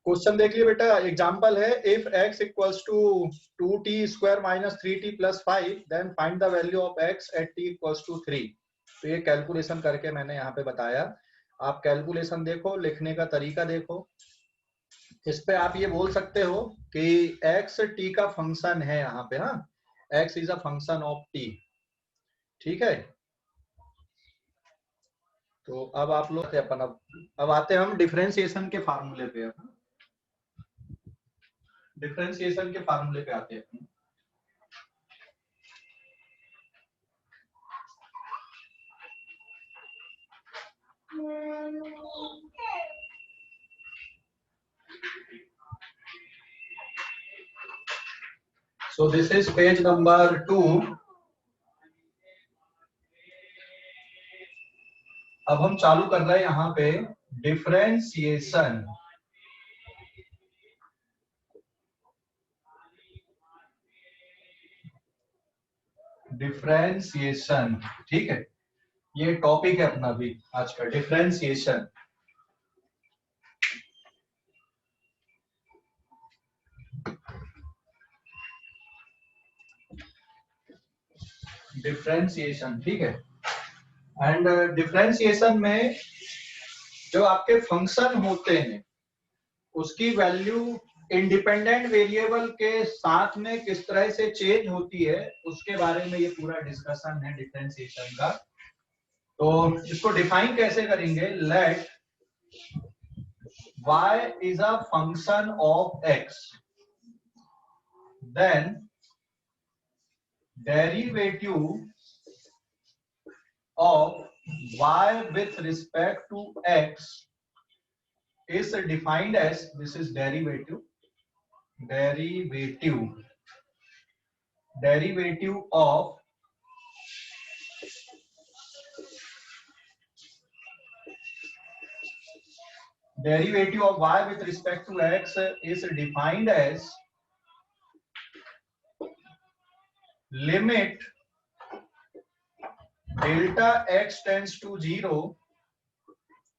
Question देख लियो बेटा। Example है if x equals to 2t square minus 3t plus 5 then find the value of x at t equals to 3। तो ये calculation करके मैंने यहाँ पे बताया। आप कैलकुलेशन देखो, लिखने का तरीका देखो। इस पे आप ये बोल सकते हो कि x t का फंक्शन है यहाँ पे। हाँ, x is a function of t। ठीक है, तो अब आप लोग अपन अब आते हैं हम डिफरेंशिएशन के फार्मूले पे। डिफरेंशिएशन के फार्मूले पे आते हैं। So this is page number 2। अब हम चालू कर रहे हैं यहाँ पे डिफरेंशिएशन। डिफरेंशिएशन, ठीक है, ये टॉपिक है अपना भी आज का, डिफरेंशिएशन। डिफरेंशिएशन, ठीक है। एंड डिफरेंशिएशन में जो आपके फंक्शन होते हैं उसकी वैल्यू इंडिपेंडेंट वेरिएबल के साथ में किस तरह से चेंज होती है उसके बारे में ये पूरा डिस्कशन है डिफरेंशिएशन का। तो इसको डिफाइन कैसे करेंगे? Let y is a function of x, then derivative of y with respect to x is defined as, this is derivative of y with respect to x is defined as limit delta x tends to 0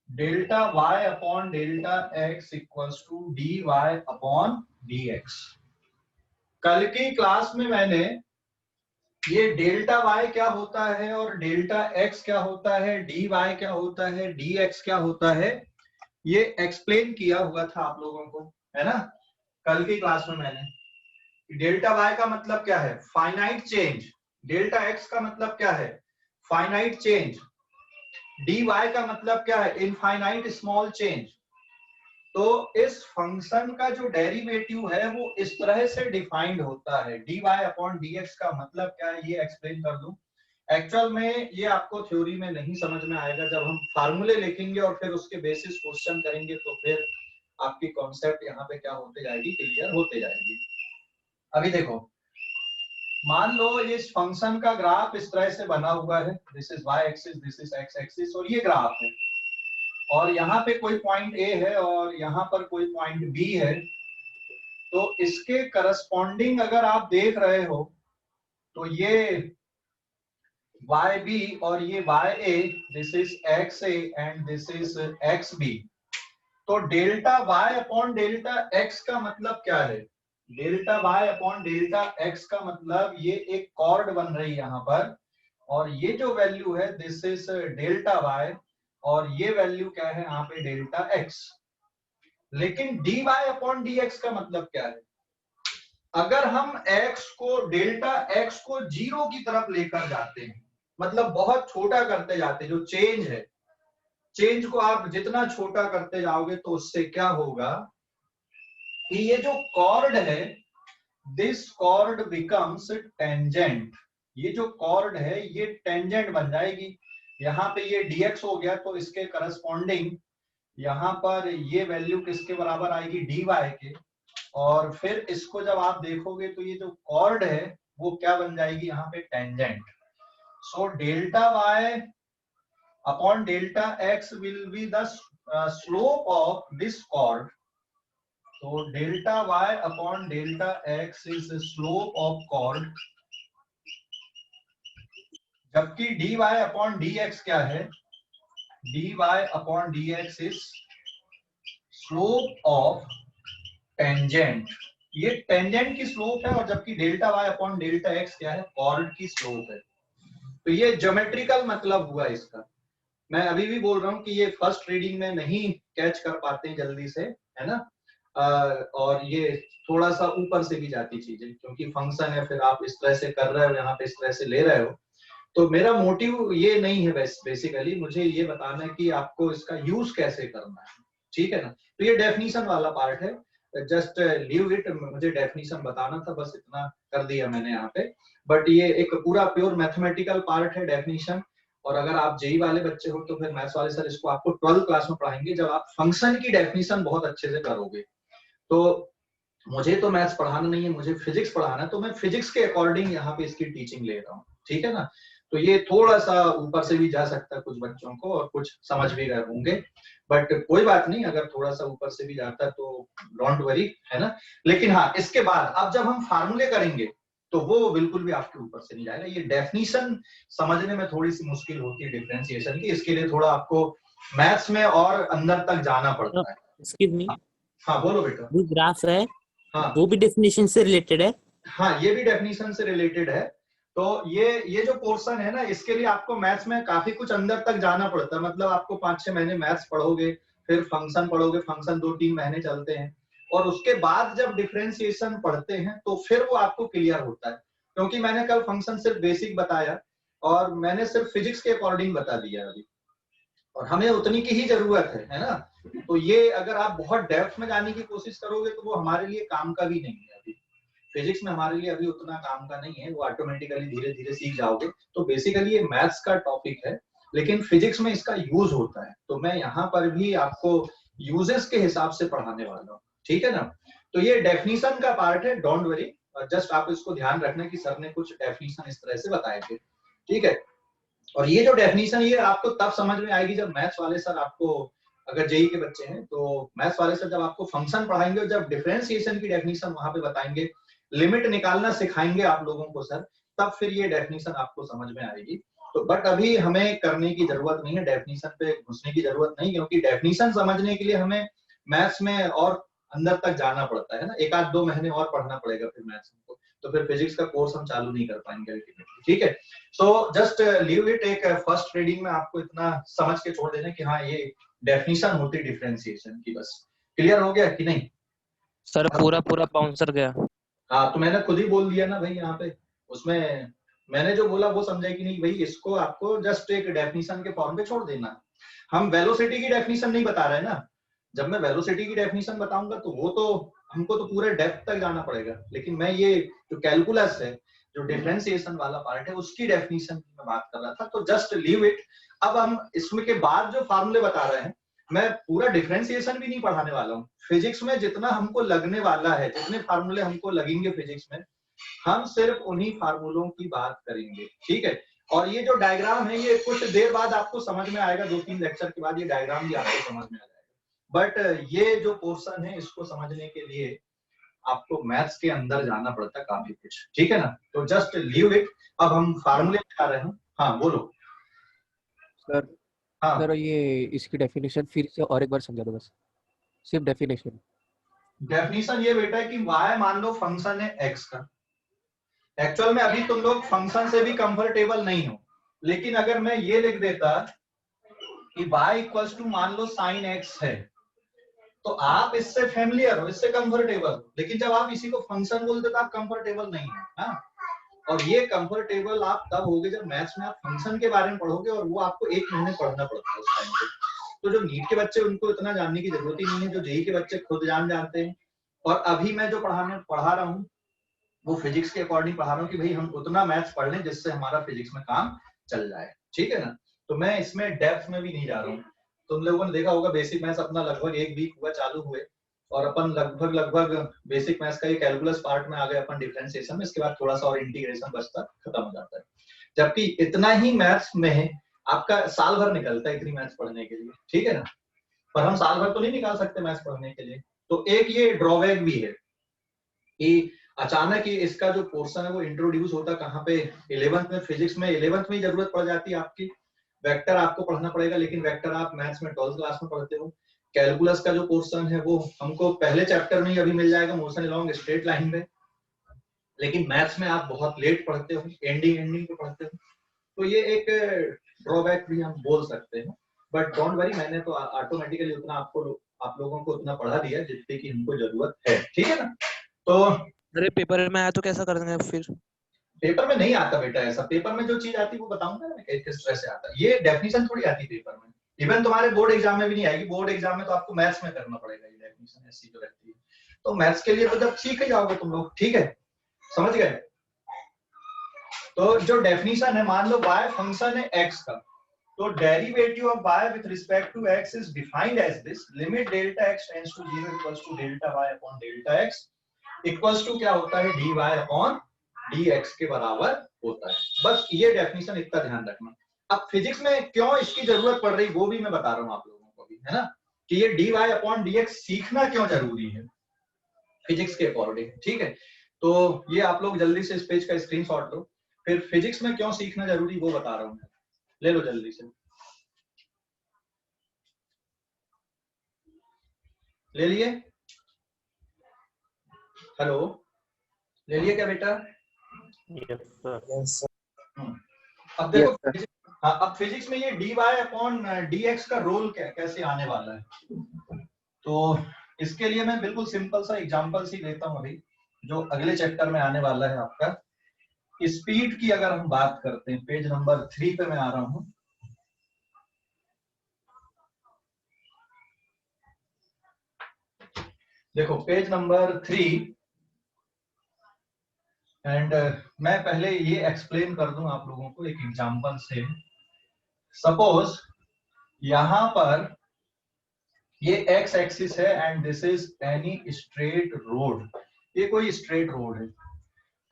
delta y upon delta x equals to dy upon dx। कल की class में मैंने ये delta y क्या होता है और delta x क्या होता है, dy क्या होता है, dx क्या होता है, ये एक्सप्लेन किया हुआ था आप लोगों को, है ना। कल की क्लास में मैंने डेल्टा y का मतलब क्या है, फाइनाइट चेंज। डेल्टा x का मतलब क्या है, फाइनाइट चेंज। dy का मतलब क्या है, इनफाइनाइट स्मॉल चेंज। तो इस फंक्शन का जो डेरिवेटिव है वो इस तरह से डिफाइंड होता है। dy अपॉन dx का मतलब क्या है ये एक्सप्लेन कर दूं। एक्चुअल में ये आपको थ्योरी में नहीं समझ में आएगा, जब हम फार्मूले लिखेंगे और फिर उसके बेसिस क्वेश्चन करेंगे तो फिर आपकी कॉन्सेप्ट यहाँ पे क्या होते जाएगी, क्लियर होते जाएगी। अभी देखो, मान लो इस फंक्शन का ग्राफ इस तरह से बना हुआ है, this is y axis, this is x axis और ये ग्राफ है, और यहाँ पे कोई पॉइंट A है और यहाँ पर कोई पॉइंट B है। तो इसके करस्पॉन्डिंग अगर आप देख रहे हो तो ये YB और ये YA, this is XA and this is XB। तो delta y upon delta x का मतलब क्या है? Delta y upon delta x का मतलब ये एक कॉर्ड बन रही है यहाँ पर, और ये जो वैल्यू है दिस इज डेल्टा y और ये वैल्यू क्या है यहाँ पे, डेल्टा x। लेकिन dy अपॉन dx का मतलब क्या है? अगर हम x को, डेल्टा x को 0 की तरफ लेकर जाते हैं, मतलब बहुत छोटा करते जाते हैं, जो चेंज है, चेंज को आप जितना छोटा करते जाओगे तो उससे क्या होगा कि ये जो कॉर्ड है, दिस कॉर्ड बिकम्स टेंजेंट। ये जो कॉर्ड है ये टेंजेंट बन जाएगी। यहाँ पे ये dx हो गया तो इसके करस्पॉन्डिंग यहाँ पर ये वैल्यू किसके बराबर आएगी, dy के। और फिर इसको जब आप देखोगे तो ये जो कॉर्ड है वो क्या बन जाएगी यहाँ पे, tangent. So delta y upon delta x will be the slope of this chord. So delta y upon delta x is the slope of chord. जबकि dy upon dx क्या है, dy upon dx is slope of tangent, ये tangent की slope है, और जबकि delta y upon delta x क्या है, कॉर्ड की स्लोप है। तो ये ज्योमेट्रिकल मतलब हुआ इसका। मैं अभी भी बोल रहा हूँ कि ये फर्स्ट रीडिंग में नहीं कैच कर पाते हैं जल्दी से, है ना। और ये थोड़ा सा ऊपर से भी जाती चीजें, क्योंकि फंक्शन है, फिर आप इस तरह से कर रहे हो, यहाँ पे इस तरह से ले रहे हो। तो मेरा मोटिव ये नहीं है, बेसिकली मुझे ये बताना है कि आपको इसका यूज कैसे करना है, ठीक है ना। तो ये डेफिनेशन वाला पार्ट है, जस्ट लीव इट, मुझे डेफिनेशन बताना था, बस इतना कर दिया मैंने यहाँ पे। बट ये एक पूरा प्योर मैथमेटिकल पार्ट है डेफिनेशन। और अगर आप जेई वाले बच्चे हो तो फिर मैथ्स वाले सर इसको आपको 12th क्लास में पढ़ाएंगे, जब आप फंक्शन की डेफिनेशन बहुत अच्छे से करोगे। तो मुझे तो मैथ्स पढ़ाना नहीं है, मुझे फिजिक्स पढ़ाना है, तो मैं फिजिक्स के अकॉर्डिंग यहाँ पे इसकी टीचिंग ले रहा हूँ, ठीक है ना। तो ये थोड़ा सा ऊपर से भी जा सकता है कुछ बच्चों को, और कुछ समझ भी गए होंगे, बट कोई बात नहीं, अगर थोड़ा सा ऊपर से भी जाता है तो डोंट वरी, है ना। लेकिन हाँ, इसके बाद अब जब हम फार्मूले करेंगे तो वो बिल्कुल भी आपके ऊपर से नहीं जाएगा। ये डेफिनेशन समझने में थोड़ी सी मुश्किल होती है डिफरेंशिएशन की, इसके लिए थोड़ा आपको मैथ्स में और अंदर तक जाना पड़ता है। एक्सक्यूज मी, हाँ बोलो बेटा। जो ग्राफ है हाँ वो भी डेफिनेशन से रिलेटेड है? हाँ, ये भी डेफिनेशन से रिलेटेड है। तो ये जो पोर्शन है ना, इसके लिए आपको मैथ्स में काफी कुछ अंदर तक जाना पड़ता है। मतलब आपको 5-6 महीने मैथ्स पढ़ोगे, फिर फंक्शन पढ़ोगे, फंक्शन 2-3 महीने चलते हैं, और उसके बाद जब डिफरेंशिएशन पढ़ते हैं तो फिर वो आपको क्लियर होता है। क्योंकि मैंने कल फंक्शन सिर्फ बेसिक बताया, और मैंने सिर्फ फिजिक्स के अकॉर्डिंग बता दिया अभी, और हमें उतनी की ही जरूरत है ना। तो ये अगर आप बहुत डेप्थ में जाने की कोशिश करोगे तो वो हमारे लिए काम का भी नहीं है। अभी फिजिक्स में हमारे लिए अभी उतना काम का नहीं है, वो ऑटोमेटिकली धीरे धीरे सीख जाओगे। तो बेसिकली ये मैथ्स का टॉपिक है, लेकिन फिजिक्स में इसका यूज होता है। तो मैं यहाँ पर भी आपको यूजेस के हिसाब से पढ़ाने वाला हूँ, ठीक है ना। तो ये डेफिनेशन का पार्ट है, डोंट वरी, जस्ट आप इसको ध्यान रखना कि सर ने कुछ डेफिनेशन इस तरह से बताए थे, ठीक है। और ये जो डेफिनेशन ये आपको तब समझ में आएगी जब मैथ्स वाले सर आपको, अगर जेई के बच्चे हैं तो मैथ्स वाले सर जब आपको फंक्शन पढ़ाएंगे और जब डिफरेंशिएशन की डेफिनेशन वहां पे बताएंगे, लिमिट निकालना सिखाएंगे आप लोगों को सर, तब फिर ये डेफिनेशन आपको समझ में आएगी। तो बट अभी हमें करने की जरूरत नहीं है, डेफिनेशन पे घुसने की जरूरत नहीं, क्योंकि डेफिनेशन समझने के लिए हमें मैथ्स में और अंदर तक जाना पड़ता है ना। 1-2 महीने और पढ़ना पड़ेगा फिर मैथ्स को, तो फिर फिजिक्स का कोर्स हम चालू नहीं कर पाएंगे अल्टीमेटली, ठीक है। सो जस्ट लीव इट, एक फर्स्ट रीडिंग में आपको इतना समझ के छोड़ देना कि हाँ ये डेफिनेशन होती है डिफरेंशिएशन की, बस क्लियर हो गया कि नहीं सर? पूरा पूरा बाउंसर गया। हाँ, तो मैंने खुद ही बोल दिया ना भाई यहाँ पे, उसमें मैंने जो बोला वो समझे कि नहीं भाई, इसको आपको जस्ट एक डेफिनेशन के फॉर्म पे छोड़ देना। हम वेलोसिटी की डेफिनेशन नहीं बता रहे ना। जब मैं वेलोसिटी की डेफिनेशन बताऊंगा तो वो तो हमको तो पूरे डेप्थ तक जाना पड़ेगा, लेकिन मैं ये जो कैलकुलस है, जो डिफरेंशिएशन वाला पार्ट है, उसकी डेफिनेशन की मैं बात कर रहा था। तो जस्ट लीव इट। अब हम इसमें के बाद जो फार्मूले बता रहे हैं, मैं पूरा डिफरेंशिएशन भी नहीं पढ़ाने वाला हूँ। फिजिक्स में जितना हमको लगने वाला है, जितने फार्मूले हमको लगेंगे फिजिक्स में, हम सिर्फ उन्हीं फार्मूलों की बात करेंगे, ठीक है। और ये जो डायग्राम है, ये कुछ देर बाद आपको समझ में आएगा, 2-3 लेक्चर के बाद ये डायग्राम भी आपको समझ में आ जाएगा। बट ये जो पोर्शन है, इसको समझने के लिए आपको मैथ्स के अंदर जाना पड़ता है काफी कुछ, ठीक है ना। तो जस्ट लीव इट। अब हम फार्मूले में आ रहे हैं। हाँ बोलो सर। हाँ सर ये इसकी डेफिनेशन फिर से और एक बार समझा दो बस, सिर्फ डेफिनेशन। डेफिनेशन ये बेटा है कि y मान लो फंक्शन है x का। एक्चुअल में अभी तुम लोग फंक्शन से भी कंफर्टेबल नहीं हो, लेकिन अगर मैं ये लिख देता कि y इक्वल्स टू मान लो साइन x है, तो आप इससे फेमिलियर हो, इससे कंफर्टेबल हो। लेकिन जब आप इसी को फंक्शन बोलते तो आप कंफर्टेबल नहीं हो, हाँ। और ये कंफर्टेबल आप तब होगे जब मैथ्स में आप फंक्शन के बारे में पढ़ोगे, और वो आपको 1 महीने पढ़ना पड़ता है उस टाइम पे। तो जो नीट के बच्चे, उनको इतना जानने की जरूरत ही नहीं है। जो जेई के बच्चे खुद जानते हैं। और अभी मैं जो पढ़ा रहा हूँ वो फिजिक्स के अकॉर्डिंग पढ़ा रहा हूँ कि भाई हम उतना मैथ्स पढ़ लें जिससे हमारा फिजिक्स में काम चल जाए, ठीक है ना। तो मैं इसमें डेप्थ में भी नहीं जा रहा हूँ। तुम लोगों ने देखा होगा बेसिक मैथ्स अपना लगभग 1 वीक हुआ चालू हुए, और अपन लगभग बेसिक मैथ्स का ये कैलकुलस पार्ट में आ गए अपन डिफरेंशिएशन में। इसके बाद थोड़ा सा और इंटीग्रेशन बचता खत्म हो जाता है। जबकि इतना ही मैथ्स में आपका साल भर निकलता है इतनी मैथ्स पढ़ने के लिए, ठीक है ना। पर हम साल भर तो नहीं निकाल सकते मैथ्स पढ़ने के लिए। तो एक ये ड्रॉबैक भी है कि अचानक ही इसका जो पोर्शन है वो इंट्रोड्यूस होता कहाँ पे, 11th में। फिजिक्स में 11th में जरूरत पड़ जाती है आपकी, वेक्टर आपको पढ़ना पड़ेगा, लेकिन वेक्टर आप मैथ्स में 12th क्लास में पढ़ते हो। कैलकुलस का जो पोर्शन है वो हमको पहले चैप्टर में ही अभी मिल जाएगा, मोशन अलोंग स्ट्रेट लाइन में, लेकिन मैथ्स में आप बहुत लेट पढ़ते हो, एंडिंग पे पढ़ते हो, तो ये एक ड्रॉबैक भी हम बोल सकते हैं। बट डोंट वरी, मैंने तो ऑटोमेटिकली उतना आप लोगों को उतना पढ़ा दिया जितनी की हमको जरूरत है, ठीक है ना। तो अरे पेपर में आया तो कैसा कर देंगे फिर? पेपर में नहीं आता बेटा ऐसा, पेपर में जो चीज आती है वो बताऊंगा ना किस तरह से आता है, ये डेफिनेशन थोड़ी आती पेपर में, इवन तुम्हारे बोर्ड एग्जाम में भी नहीं आएगी, बोर्ड एग्जाम में तो आपको मैथ्स में करना पड़ेगा ये डेफिनेशन, ऐसी जो रहती है, तो मैथ्स के लिए तो जब सीख ही जाओगे तुम लोग, ठीक है, समझ गए। तो जो डेफिनेशन है, मान लो y फंक्शन है x का, तो derivative of y with respect to x is defined as this, limit delta x tends to 0 equals to delta y upon delta x equals to क्या होता है, dy अपॉन dx के बराबर होता है। बस ये डेफिनेशन इतना ध्यान रखना। अब फिजिक्स में क्यों इसकी जरूरत पड़ रही वो भी मैं बता रहा हूँ आप लोगों को भी, है ना, कि ये dy अपॉन dx सीखना क्यों जरूरी है फिजिक्स के अकॉर्डिंग, ठीक है। तो ये आप लोग जल्दी से इस पेज का स्क्रीनशॉट लो, फिर फिजिक्स में क्यों सीखना जरूरी वो बता रहा हूँ मैं, ले लो जल्दी से, ले लिए, हेलो, ले लिए क्या बेटा? Yes sir. अब देखो हाँ, अब फिजिक्स में ये dy अपॉन dx का रोल कैसे आने वाला है, तो इसके लिए मैं बिल्कुल सिंपल सा एग्जांपल ही लेता हूँ अभी, जो अगले चैप्टर में आने वाला है आपका। स्पीड की अगर हम बात करते हैं, पेज नंबर 3 पे मैं आ रहा हूं, देखो पेज नंबर 3, एंड मैं पहले ये एक्सप्लेन कर दूं आप लोगों को एक एग्जांपल से। सपोज यहां पर ये एक्स एक्सिस है and this is any straight road, ये कोई स्ट्रेट रोड है,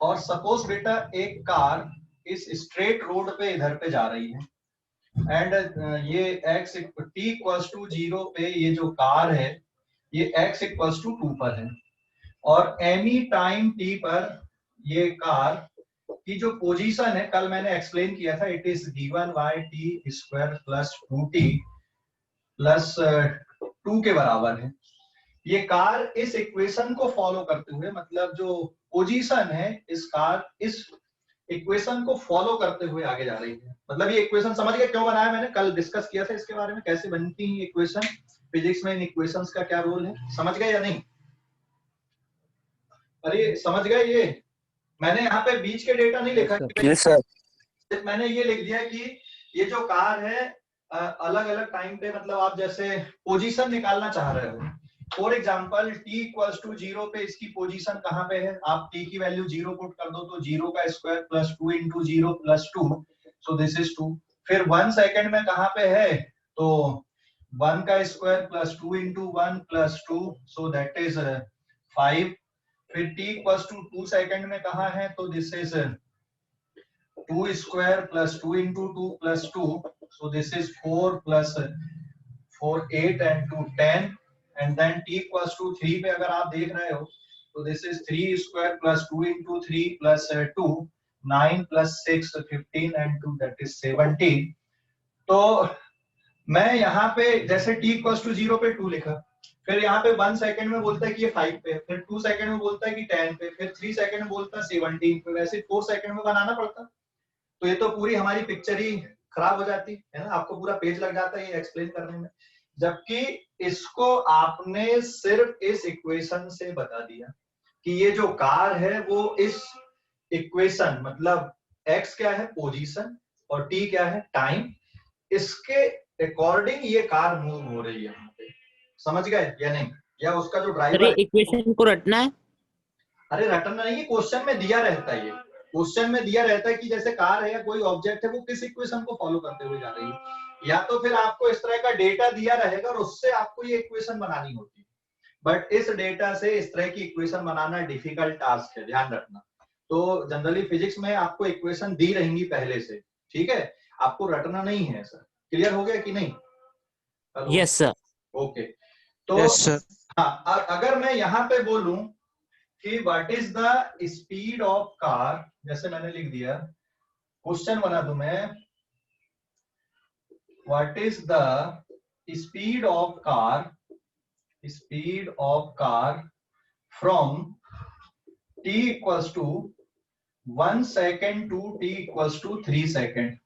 और सपोज बेटा एक कार इस स्ट्रेट रोड पे इधर पे जा रही है, एंड ये x t इक्वल्स टू 0 पे ये जो कार है ये x इक्वल्स टू 2 पर है, और एनी टाइम t पर ये कार की जो पोजीशन है, कल मैंने एक्सप्लेन किया था, it is given by t square plus 2t plus 2 के बराबर है। ये कार इस इक्वेशन को फॉलो करते हुए, मतलब जो पोजीशन है इस कार इस इक्वेशन को फॉलो करते हुए आगे जा रही है, मतलब ये इक्वेशन समझ गए क्यों बनाया, मैंने कल डिस्कस किया था इसके बारे में, कैसे बनती है इक्वेशन, फिजिक्स में इन इक्वेशंस का क्या रोल है, समझ गए या नहीं? अरे समझ गए, ये मैंने यहाँ पे बीच के डेटा नहीं लिखा, यस सर। मैंने ये लिख दिया कि ये जो कार है अलग अलग टाइम पे, मतलब आप जैसे पोजीशन निकालना चाह रहे हो, for example t equals to 0 पे इसकी पोजीशन कहाँ पे है, आप t की वैल्यू 0 पुट कर दो तो 0 का square plus 2 into 0 plus 2, so this is 2। फिर 1 सेकेंड में कहाँ पे है, तो 1 का square plus 2 into 1 plus 2, so that is 5। फिर t इक्वल्स टू 2 सेकेंड में कहाँ है, तो this is 2 square plus 2 into 2 plus 2, so this is 4 plus 4 8 and 2 10, and then t equals to 3 पे अगर आप देख रहे हो तो this is 3 square plus 2 into 3 plus 2, 9 plus 6 15 and 2 that is 17। तो मैं यहाँ पे जैसे t equals to 0 पे 2 लिखा, फिर यहाँ पे 1 सेकंड में बोलता है कि ये 5 पे, फिर 2 सेकंड में बोलता है कि 10 पे, फिर 3 सेकंड में बोलता है 17 पे, वैसे 4 सेकंड में बनाना पड़ता, तो ये तो पूरी हमारी पिक्चर ही खराब हो जाती है ना, आपको पूरा पेज लग जाता है ये एक्सप्लेन करने में, जबकि इसको आपने सिर्फ इस इक्वेशन से बता दिया कि ये जो कार है वो इस इक्वेशन, मतलब x क्या है पोजीशन और t क्या है टाइम, इसके अकॉर्डिंग ये कार मूव हो रही है यहाँ पे, समझ गए या नहीं? या उसका जो ड्राइवर इक्वेशन को रटना है? अरे रटना नहीं, क्वेश्चन में दिया रहता है, ये क्वेश्चन में दिया रहता है कि जैसे कार है या कोई ऑब्जेक्ट है वो किस इक्वेशन को फॉलो करते हुए जा रही है, या तो फिर आपको इस तरह का डेटा दिया रहेगा और उससे आपको ये इक्वेशन बनानी होती है, बट इस डेटा से इस तरह की इक्वेशन बनाना डिफिकल्ट टास्क है, ध्यान रखना। तो जनरली फिजिक्स में आपको इक्वेशन दी रहेंगी पहले से, ठीक है, आपको रटना नहीं है सर, क्लियर हो गया कि नहीं? Yes sir. ओके, तो हाँ, अगर मैं यहाँ पे बोलूं कि what is the speed of car, जैसे मैंने लिख दिया, क्वेश्चन बना दूं मैं, what is the speed of car speed of car from t equals to 1 second to t equals to 3 second.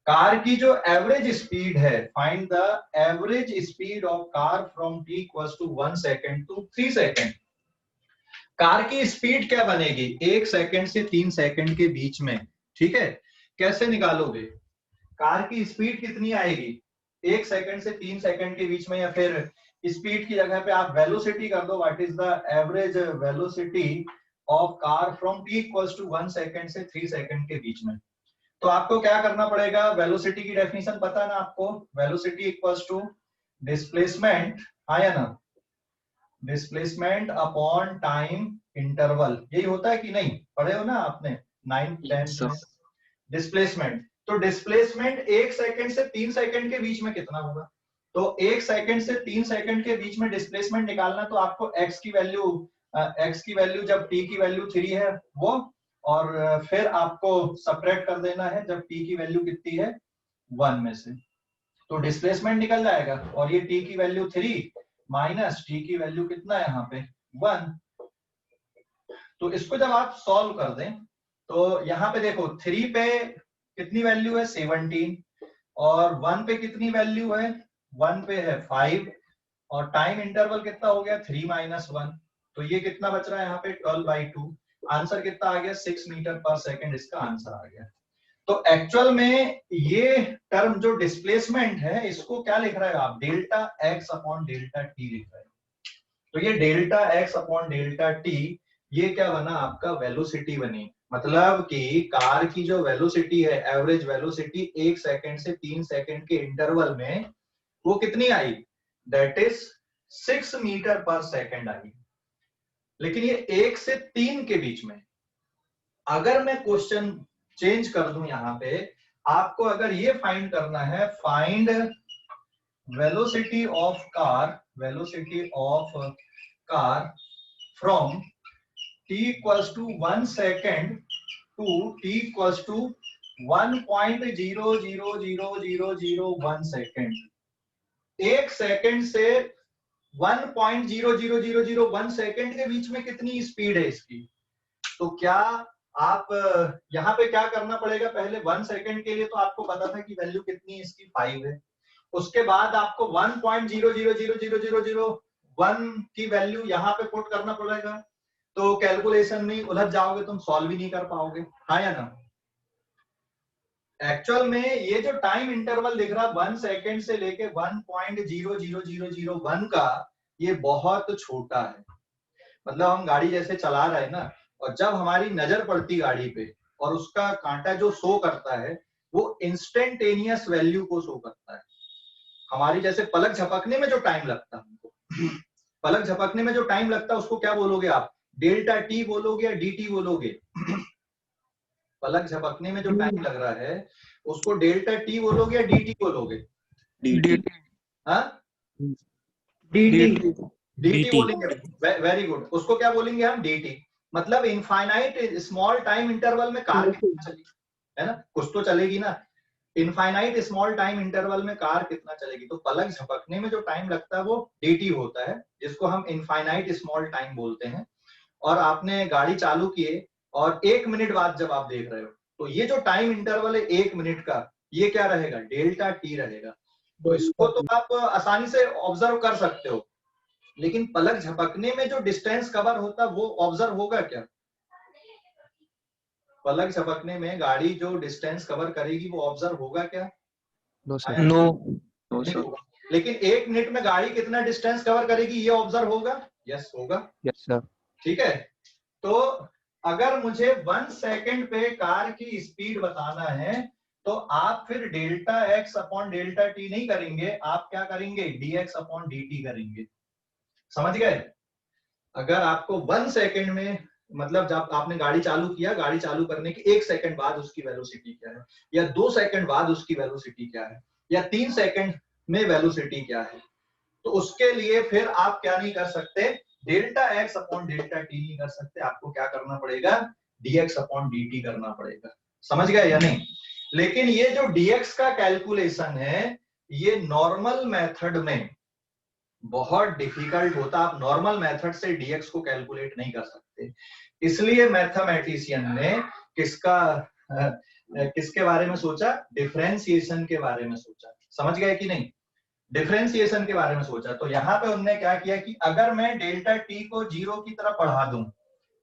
Car की जो एवरेज स्पीड है, find the average speed of car from t equals to 1 second to 3 second. Car की speed क्या बनेगी 1 second से 3 second के बीच में. ठीक है, कैसे निकालोगे? कार की स्पीड कितनी आएगी 1 सेकेंड से 3 सेकेंड के बीच में, या फिर स्पीड की जगह पे आप वेलोसिटी कर दो. What is the average velocity of car from t equals to 1 second से 3 सेकेंड के बीच में. तो आपको क्या करना पड़ेगा? वेलोसिटी की डेफिनेशन पता है ना आपको? वेलोसिटी इक्वल्स टू डिस्प्लेसमेंट, हाँ या ना, डिस्प्लेसमेंट अपॉन टाइम इंटरवल. यही होता है कि नहीं? पढ़े हो ना आपने 9th 10th में डिस्प्लेसमेंट. तो डिस्प्लेसमेंट 1 सेकंड से 3 सेकंड के बीच में कितना होगा? तो 1 सेकंड से 3 सेकंड के बीच में डिस्प्लेसमेंट निकालना, तो आपको x की वैल्यू जब t की वैल्यू 3 है वो, और फिर आपको सबट्रैक्ट कर देना है जब t की वैल्यू कितनी है 1 में से. तो डिस्प्लेसमेंट निकल जाएगा, और ये t की वैल्यू 3 माइनस t की वैल्यू कितना है यहाँ पे 1. तो इसको जब आप सॉल्व कर दें तो यहाँ पे देखो 3 पे कितनी वैल्यू है 17, और 1 पे कितनी वैल्यू है 1 पे है 5, और टाइम इंटरवल कितना हो गया 3 माइनस 1. तो ये कितना बच रहा है यहाँ पे 12/2. आंसर कितना आ गया 6 मीटर पर सेकंड, इसका आंसर आ गया. तो एक्चुअल में ये टर्म जो डिस्प्लेसमेंट है इसको क्या लिख रहे हो आप? Delta x upon delta T लिख रहे हो. तो ये delta x upon delta T ये क्या बना आपका? वेलोसिटी बनी. मतलब कि कार की जो वेलोसिटी है, एवरेज वेलोसिटी 1 सेकंड से 3 सेकंड के इंटरवल में वो कितनी आई? दैट इज 6 मीटर पर सेकंड आई. लेकिन ये 1 से 3 के बीच में. अगर मैं क्वेश्चन चेंज कर दूं यहां पे, आपको अगर ये फाइंड करना है, find velocity of car from t equals to 1 second to t equals to 1.0000001 second. 1 second से 1.00001 सेकेंड के बीच में कितनी स्पीड है इसकी? तो क्या आप यहाँ पे क्या करना पड़ेगा? पहले 1 सेकेंड के लिए तो आपको पता था कि वैल्यू कितनी है इसकी 5 है. उसके बाद आपको 1.0000001 की वैल्यू यहाँ पे पुट करना पड़ेगा. तो कैलकुलेशन में उलझ जाओगे, तुम सॉल्व ही नहीं कर पाओगे, हाँ या ना? एक्चुअल में ये जो टाइम इंटरवल दिख रहा 1 सेकेंड से लेके 1.00001 का, ये बहुत छोटा है. मतलब हम गाड़ी जैसे चला रहे हैं ना, और जब हमारी नजर पड़ती गाड़ी पे और उसका कांटा जो शो करता है वो इंस्टेंटेनियस वैल्यू को शो करता है. हमारी जैसे पलक झपकने में जो टाइम लगता है हमको, पलक झपकने में जो टाइम लगता है उसको क्या बोलोगे आप? डेल्टा टी बोलोगे या डी टी बोलोगे? पलक झपकने में जो टाइम लग रहा है उसको डेल्टा टी बोलोगे या डी टी बोलोगे? डी टी बोलेंगे. Very good. उसको क्या बोलेंगे हम? D T. मतलब इनफाइनाइट स्मॉल टाइम इंटरवल में कार कितना चलेगी, है ना? कुछ तो चलेगी ना. इनफाइनाइट स्मॉल टाइम इंटरवल में कार कितना चलेगी? तो पलक झपकने में जो टाइम लगता है वो dt होता है, जिसको हम इनफाइनाइट स्मॉल टाइम बोलते हैं. और आपने गाड़ी चालू किए और 1 मिनट बाद जब आप देख रहे हो, तो ये जो टाइम इंटरवल है 1 मिनट का, ये क्या रहेगा? डेल्टा टी रहेगा. तो इसको तो आप आसानी से ऑब्जर्व कर सकते हो, लेकिन पलक झपकने में जो डिस्टेंस कवर होता है वो ऑब्जर्व होगा क्या? पलक झपकने में गाड़ी जो डिस्टेंस कवर करेगी वो ऑब्जर्व होगा क्या? No sir. No sir. लेकिन 1 मिनट में गाड़ी कितना डिस्टेंस कवर करेगी ये ऑब्जर्व होगा? यस होगा. Yes sir. ठीक है. तो अगर मुझे 1 सेकेंड पे कार की स्पीड बताना है तो आप फिर delta x upon delta T नहीं करेंगे, आप क्या करेंगे? dx अपॉन dt करेंगे. समझ गए? अगर आपको 1 सेकेंड में, मतलब जब आपने गाड़ी चालू किया, गाड़ी चालू करने के 1 सेकंड बाद उसकी वेलोसिटी क्या है, या 2 सेकंड बाद उसकी वेलोसिटी क्या है, या 3 सेकंड में वेलोसिटी क्या है, तो उसके लिए फिर आप क्या नहीं कर सकते? Delta x upon delta T नहीं कर सकते. आपको क्या करना पड़ेगा? dx अपॉन dt करना पड़ेगा. समझ गए या नहीं? लेकिन ये जो dx का कैलकुलेशन है, ये नॉर्मल मेथड में बहुत डिफिकल्ट होता, आप नॉर्मल मेथड से dx को कैलकुलेट नहीं कर सकते। इसलिए मैथमेटिशियन ने किसके बारे में सोचा? डिफरेंशिएशन के बारे में सोचा। समझ गए कि नहीं? डिफरेंशिएशन के बारे में सोचा। तो यहाँ पे उन्होंने क्या किया कि अगर मैं डेल्टा टी को 0 की तरफ बढ़ा दूं,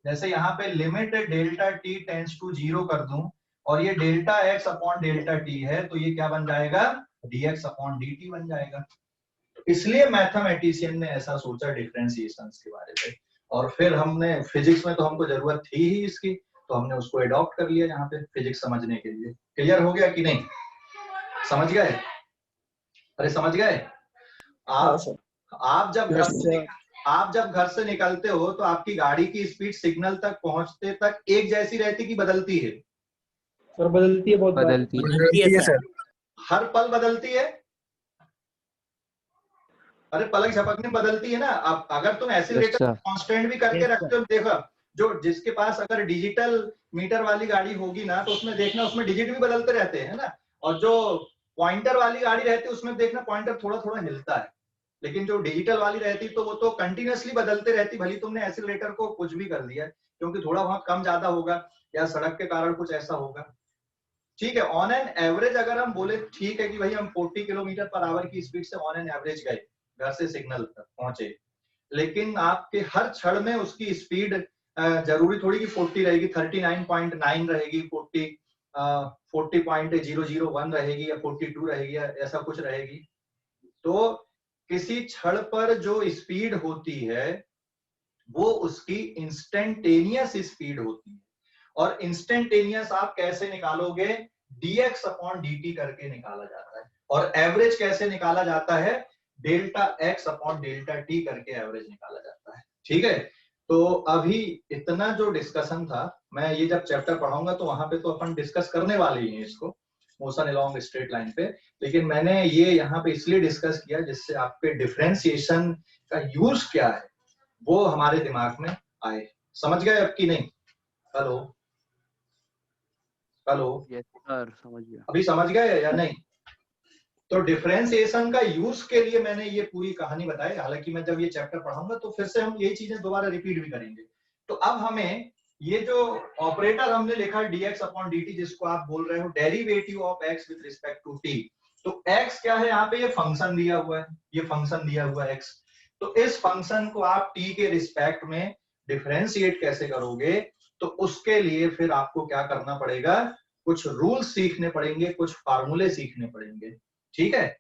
जैसे यहाँ पे limit delta t tends to 0 कर दूं, और ये delta x upon delta t है, तो ये क्या बन जाएगा? dx अपॉन dt बन जाएगा। इसलिए मैथमेटिशियन ने ऐसा सोचा डिफरेंशिएशन के बारे में। और फिर हमने फिजिक्स में तो हमको जरूरत थी ही इसकी, तो हमने उसको अडॉप्ट कर लिया यहाँ पे फिजिक्स समझने के लिए। क्लियर हो गया कि नहीं? समझ गए? अरे समझ गए? आप जब घर से निकलते हो तो आपकी गाड़ी की स्पीड सिग्नल तक पहुंचते तक एक जैसी रहती कि बदलती है? सर बदलती है, बहुत बदलती है सर। हर पल बदलती है। अरे पलक झपकने बदलती है ना। अब अगर तुम एक्सीलरेटर कांस्टेंट भी करके रखते हो, देखो जो जिसके पास अगर डिजिटल मीटर वाली गाड़ी होगी ना, तो उसमें देखना उसमें डिजिट भी बदलते रहते हैं ना। और जो पॉइंटर वाली गाड़ी रहती है उसमें देखना पॉइंटर थोड़ा थोड़ा हिलता है। लेकिन जो डिजिटल वाली रहती तो वो तो कंटिन्यूअसली बदलते रहती, भली तुमने एक्सीलरेटर को कुछ भी कर दिया, क्योंकि थोड़ा बहुत कम ज्यादा होगा या सड़क के कारण कुछ ऐसा होगा। ठीक है, ऑन एन एवरेज अगर हम बोले, ठीक है कि भाई हम 40 किलोमीटर पर आवर की स्पीड से ऑन एन एवरेज गए, घर से सिग्नल तक पहुंचे, लेकिन आपके हर क्षण में उसकी स्पीड जरूरी थोड़ी कि 40 रहेगी, 39.9 रहेगी, 40.001 रहेगी या 42 रहेगी या ऐसा कुछ रहेगी। तो किसी क्षण पर जो स्पीड होती है वो उसकी इंस्टेंटेनियस स्पीड होती है। और इंस्टेंटेनियस आप कैसे निकालोगे? dx अपॉन dt करके निकाला जाता है। और एवरेज कैसे निकाला जाता है? Delta x upon delta T करके एवरेज निकाला जाता है। ठीक है, तो अभी इतना जो डिस्कशन था, मैं ये जब चैप्टर पढ़ाऊंगा तो वहां पे तो अपन डिस्कस करने वाले ही हैं इसको, मोशन अलोंग स्ट्रेट लाइन पे। लेकिन मैंने ये यहाँ पे इसलिए डिस्कस किया जिससे आपके डिफरेंशिएशन का यूज क्या है वो हमारे दिमाग में आए। समझ गए अब कि नहीं? हेलो हेलो, यस सर, समझ गया। अभी समझ गए या नहीं? तो डिफरेंशिएशन का यूज के लिए मैंने ये पूरी कहानी बताई। हालांकि मैं जब ये चैप्टर पढ़ाऊंगा तो फिर से हम यही चीजें दोबारा रिपीट भी करेंगे। तो अब हमें ये जो ऑपरेटर हमने लिखा dx अपॉन dt, जिसको आप बोल रहे हो derivative of x with respect to t, तो x क्या है? यहाँ पे ये फंक्शन दिया हुआ है, ये फंक्शन दिया हुआ है x। तो इस फंक्शन को आप t के रिस्पेक्ट में डिफरेंशिएट कैसे करोगे? तो उसके लिए फिर आपको क्या करना पड़ेगा? कुछ रूल्स सीखने पड़ेंगे, कुछ फार्मूले सीखने पड़ेंगे। ठीक है,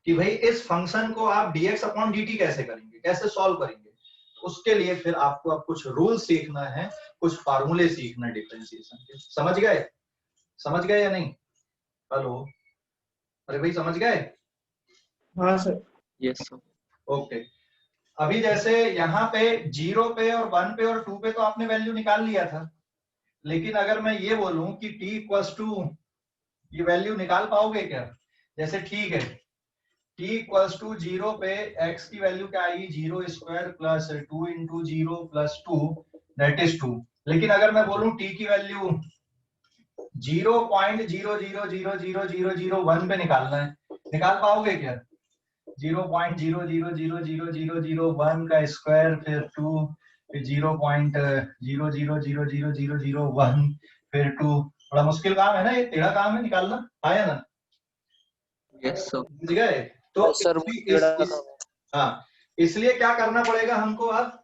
कि भाई इस फंक्शन को आप dx अपॉन dt कैसे करेंगे, कैसे सॉल्व करेंगे। तो उसके लिए फिर आपको अब कुछ रूल सीखना है, कुछ फार्मूले सीखना है डिफरेंशिएशन के। समझ गए? समझ गए या नहीं? हेलो, अरे भाई समझ गए? हाँ सर। Yes sir. ओके, अभी जैसे यहाँ पे 0 पे और 1 पे और 2 पे तो आपने वैल्यू निकाल लिया था, लेकिन अगर मैं ये बोलूं कि t इक्वल्स टू, ये वैल्यू निकाल पाओगे क्या? जैसे ठीक है, t इक्वल्स टू 0 पे x की वैल्यू क्या आएगी? 0 square plus 2 into 0 plus 2 that is 2। लेकिन अगर मैं बोलूं t की वैल्यू 0.00000001 पे निकालना है, निकाल पाओगे क्या? 0.00000001 का स्क्वायर फिर 2 फिर 0.00000001 फिर 2। बड़ा मुश्किल काम है ना, ये टेढ़ा काम है निकालना, आया ना? Yes sir. समझ गए? तो हाँ, इसलिए क्या करना पड़ेगा हमको अब?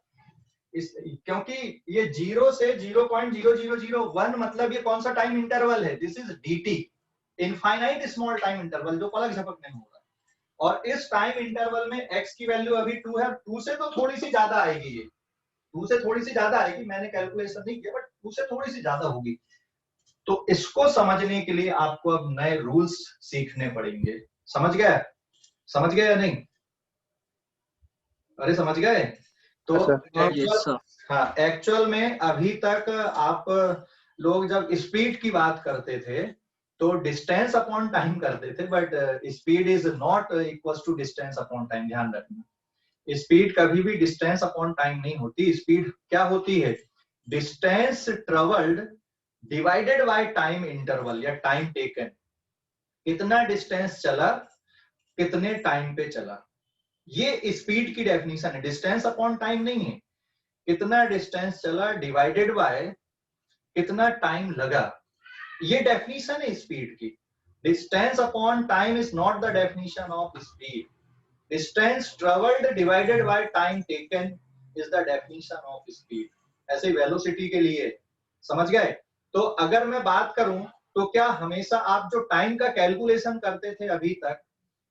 क्योंकि ये 0 से 0.0001 मतलब ये कौन सा टाइम इंटरवल है? This is dt, infinite small time interval, जो पलक झपकने में होगा। और इस टाइम इंटरवल में x की वैल्यू अभी 2 है, 2 से तो थोड़ी सी ज्यादा आएगी, ये 2 से थोड़ी सी ज्यादा आएगी, मैंने कैलकुलेशन नहीं किया, बट 2 से थोड़ी सी ज्यादा होगी। तो इसको समझने के लिए आपको अब नए रूल्स सीखने पड़ेंगे। समझ गए? समझ गए या नहीं? अरे समझ गए? तो हाँ, एक्चुअल में अभी तक आप लोग जब स्पीड की बात करते थे तो डिस्टेंस अपॉन टाइम करते थे, but speed is not equal to distance upon time. ध्यान रखना, स्पीड कभी भी डिस्टेंस अपॉन टाइम नहीं होती। स्पीड क्या होती है? Distance travelled divided by time interval या टाइम टेकन। कितना डिस्टेंस चला, कितने टाइम पे चला, ये स्पीड की डेफिनेशन है, डिस्टेंस अपॉन टाइम नहीं है। कितना डिस्टेंस चला डिवाइडेड बाय कितना टाइम लगा, ये डेफिनेशन है स्पीड की। Distance upon time is not the definition of speed. Distance travelled divided by time taken is the definition of speed. ऐसे वेलोसिटी के लिए, समझ गए? तो अगर मैं बात करूं तो क्या हमेशा आप जो टाइम का कैलकुलेशन करते थे अभी तक,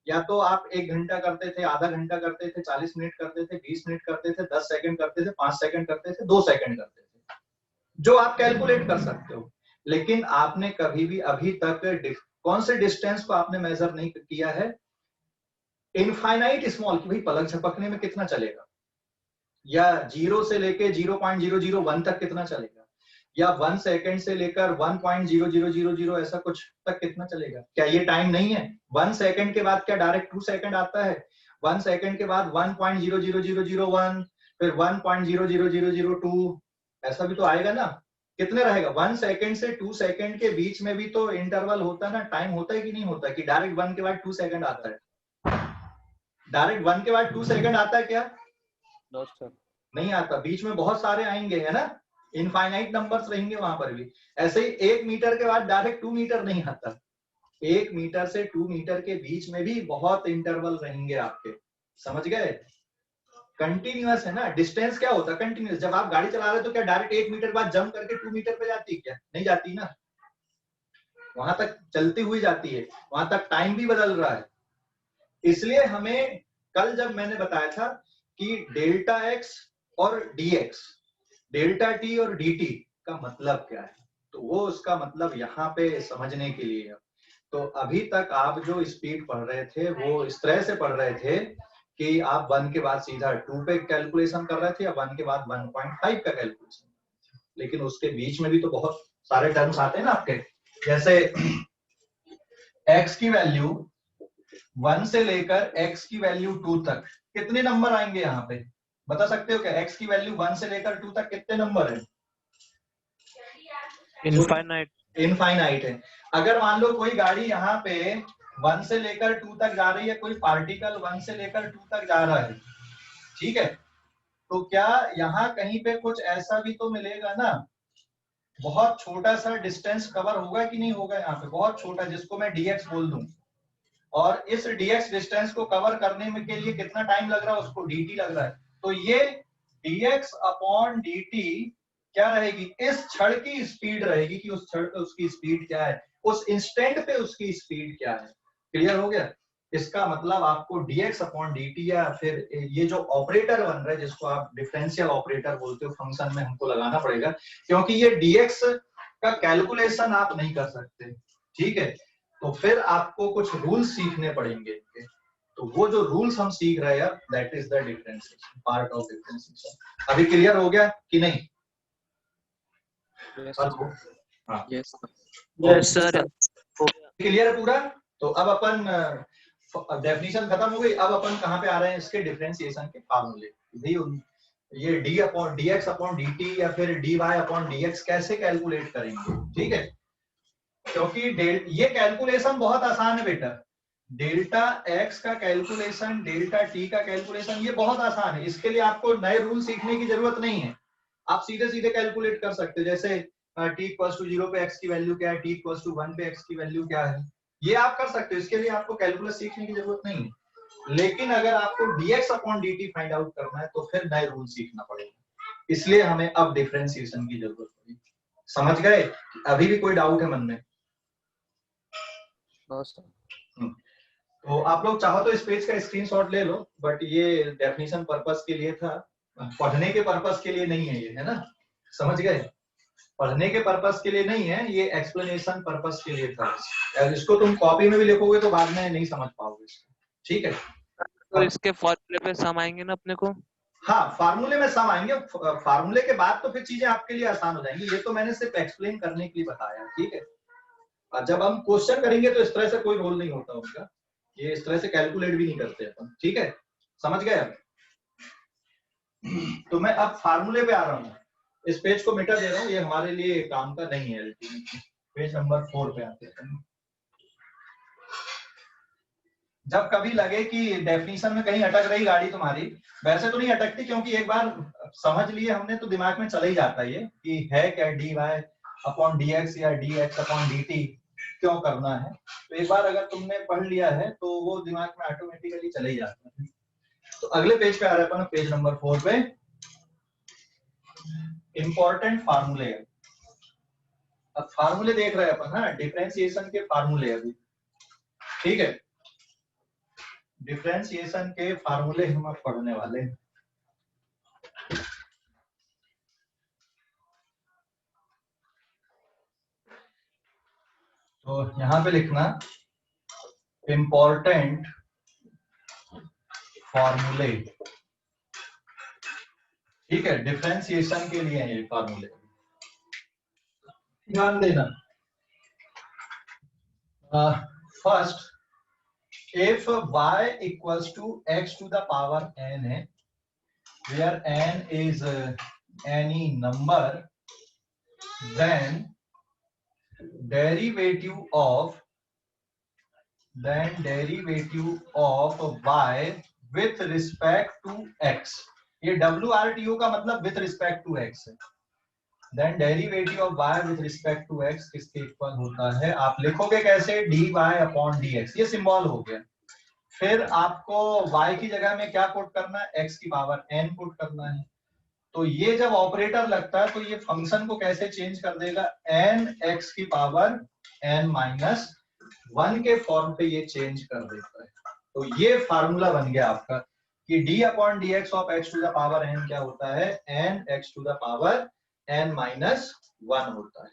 या तो आप 1 घंटा करते थे, आधा घंटा करते थे, 40 मिनट करते थे, 20 मिनट करते थे, 10 सेकंड करते थे, 5 सेकंड करते थे, 2 सेकंड करते थे, जो आप कैलकुलेट कर सकते हो। लेकिन आपने कभी भी अभी तक कौन से डिस्टेंस को आपने मेजर नहीं किया है? इनफाइनाइट स्मॉल, कि भाई पलक झपकने में कितना चलेगा, या 0 से लेके 0.001 तक कितना चलेगा, या 1 सेकंड से लेकर 1.0000 ऐसा कुछ तक कितना चलेगा। क्या ये टाइम नहीं है? 1 सेकंड के बाद क्या डायरेक्ट 2 सेकंड आता है? 1 सेकंड के बाद 1.00001, फिर 1.00002, ऐसा भी तो आएगा ना। कितने रहेगा? 1 सेकंड से 2 सेकंड के बीच में भी तो इंटरवल होता है ना, टाइम होता है कि नहीं होता? कि डायरेक्ट 1 के बाद 2 सेकंड आता है? डायरेक्ट 1 के बाद 2 सेकंड आता है क्या? नो सर, नहीं आता, बीच में बहुत सारे आएंगे, है ना, इनफाइनाइट नंबर्स रहेंगे वहां पर भी। ऐसे ही 1 मीटर के बाद डायरेक्ट 2 मीटर नहीं आता, 1 मीटर से 2 मीटर के बीच में भी बहुत इंटरवल रहेंगे आपके, समझ गए? कंटिन्यूअस है ना। डिस्टेंस क्या होता है? कंटिन्यूअस। जब आप गाड़ी चला रहे हो तो क्या डायरेक्ट 1 मीटर के बाद जंप करके 2 मीटर पे जाती है क्या? नहीं जाती ना, वहां तक चलती हुई जाती है, वहां तक टाइम भी बदल रहा है। इसलिए हमें कल जब मैंने बताया था कि डेल्टा एक्स और डीएक्स, डेल्टा टी और dt का मतलब क्या है, तो वो उसका मतलब यहाँ पे समझने के लिए है। तो अभी तक आप जो स्पीड पढ़ रहे थे वो इस तरह से पढ़ रहे थे कि आप 1 के बाद सीधा 2 पे कैलकुलेशन कर रहे थे, या 1 के बाद 1.5 का कैलकुलेशन, लेकिन उसके बीच में भी तो बहुत सारे टर्म्स आते हैं ना आपके। जैसे x की वैल्यू 1 से लेकर x की वैल्यू 2 तक कितने नंबर आएंगे यहाँ पे? बता सकते हो क्या? x की वैल्यू 1 से लेकर 2 तक कितने नंबर है? इनफाइनाइट। इनफाइनाइट है। अगर मान लो कोई गाड़ी यहाँ पे 1 से लेकर 2 तक जा रही है, कोई पार्टिकल 1 से लेकर 2 तक जा रहा है, ठीक है, तो क्या यहाँ कहीं पे कुछ ऐसा भी तो मिलेगा ना, बहुत छोटा सा डिस्टेंस कवर होगा कि नहीं होगा? यहाँ पे बहुत छोटा, जिसको मैं dx बोल दूं, और इस dx डिस्टेंस को कवर करने में के लिए कितना टाइम लग रहा है? उसको dt लग रहा है। तो ये dx अपॉन dt क्या रहेगी? इस क्षण की स्पीड रहेगी, कि उस क्षण पे उसकी स्पीड क्या है, उस इंस्टेंट पे उसकी स्पीड क्या है। क्लियर हो गया? इसका मतलब आपको dx अपॉन dt, या फिर ये जो ऑपरेटर बन रहा है जिसको आप डिफरेंशियल ऑपरेटर बोलते हो, फंक्शन में हमको लगाना पड़ेगा, क्योंकि ये dx का कैलकुलेशन आप नहीं कर सकते, ठीक है? तो फिर आपको कुछ रूल्स सीखने पड़ेंगे। तो वो जो रूल्स हम सीख रहे हैं, that is the differentiation, part of differentiation. अभी क्लियर हो गया कि नहीं? यस हेलो, हाँ, यस यस सर। क्लियर है पूरा? तो अब अपन डेफिनेशन खत्म हो गई, अब अपन कहाँ पे आ रहे हैं? इसके डिफरेंशिएशन के फार्मूले। ये d upon dx upon dt या फिर dy अपॉन dx कैसे कैलकुलेट करेंगे, ठीक है? क्योंकि ये कैलकुलेशन बहुत आसान है बेटा। डेल्टा x का कैलकुलेशन, डेल्टा t का कैलकुलेशन, ये बहुत आसान है। इसके लिए आपको नए रूल सीखने की जरूरत नहीं है, आप सीधे सीधे कैलकुलेट कर सकते हो। जैसे t इक्वल्स टू 0 पे x की वैल्यू क्या है, t इक्वल्स टू 1 पे x की वैल्यू क्या है, ये आप कर सकते हो। इसके लिए आपको कैलकुलस सीखने की जरूरत नहीं है। लेकिन अगर आपको dx upon dt find out करना है तो फिर नए रूल सीखना पड़ेगा। इसलिए हमें अब डिफरेंशिएशन की जरूरत पड़ेगी। समझ गए? अभी भी कोई डाउट है मन में? No sir. तो आप लोग चाहो तो इस पेज का स्क्रीनशॉट ले लो, बट ये डेफिनेशन पर्पस के लिए था, पढ़ने के पर्पस के लिए नहीं है ये, है ना? समझ गए? पढ़ने के पर्पस के लिए नहीं है ये, एक्सप्लेनेशन पर्पस के लिए था। अगर इसको तुम कॉपी में भी लिखोगे तो बाद में नहीं समझ पाओगे इसको, ठीक है? तो इसके फॉर्मूले पे सम आएंगे ना अपने को? हाँ, फार्मूले में सम आएंगे। फार्मूले के बाद तो फिर चीजें आपके लिए आसान हो जाएंगी। ये तो मैंने सिर्फ एक्सप्लेन करने के लिए बताया, ठीक है? और जब हम क्वेश्चन करेंगे तो इस तरह से कोई रोल नहीं होता उनका, ये इस तरह से कैलकुलेट भी नहीं करते अपन, ठीक है? समझ गए अब? तो मैं अब फार्मूले पे आ रहा हूँ, इस पेज को मिटा दे रहा हूँ, ये हमारे लिए काम का नहीं है। पेज नंबर 4 पे आते हैं। जब कभी लगे कि डेफिनेशन में कहीं अटक रही गाड़ी तुम्हारी, वैसे तो नहीं अटकती क्योंकि एक बार समझ लिए हमने तो दिमाग में चला ही जाता है ये कि है क्या D Y upon D X या D X upon D T क्यों करना है। तो एक बार अगर तुमने पढ़ लिया है तो वो दिमाग में ऑटोमेटिकली चला ही जाता है। तो अगले पेज पे आ रहे हैं अपन, पेज नंबर 4 पे इंपॉर्टेंट फार्मूले। अब फार्मूले देख रहे हैं अपन, हाँ डिफरेंशिएशन के फार्मूले अभी, ठीक है, डिफरेंशिएशन के फार्मूले हम अब पढ़ने वाले हैं। तो यहां पे लिखना इंपॉर्टेंट फॉर्मूले, ठीक है, डिफरेंशिएशन के लिए ये फॉर्मूले, ध्यान देना। First, if y equals to x to the power n है, where n is any number, then derivative of y with respect to x, ये WRTO का मतलब with respect to x है, then derivative of y with respect to x किसके equal होता है, आप लिखोगे कैसे, dy अपॉन dx, ये सिंबल हो गया। फिर आपको y की जगह में क्या पुट करना है, x की पावर n पुट करना है। तो ये जब ऑपरेटर लगता है तो ये फंक्शन को कैसे चेंज कर देगा, n x की पावर n माइनस 1 के फॉर्म पे ये चेंज कर देता है। तो ये फार्मूला बन गया आपका कि d upon D x of x to the power n क्या होता है, n x to the power n minus 1 होता है।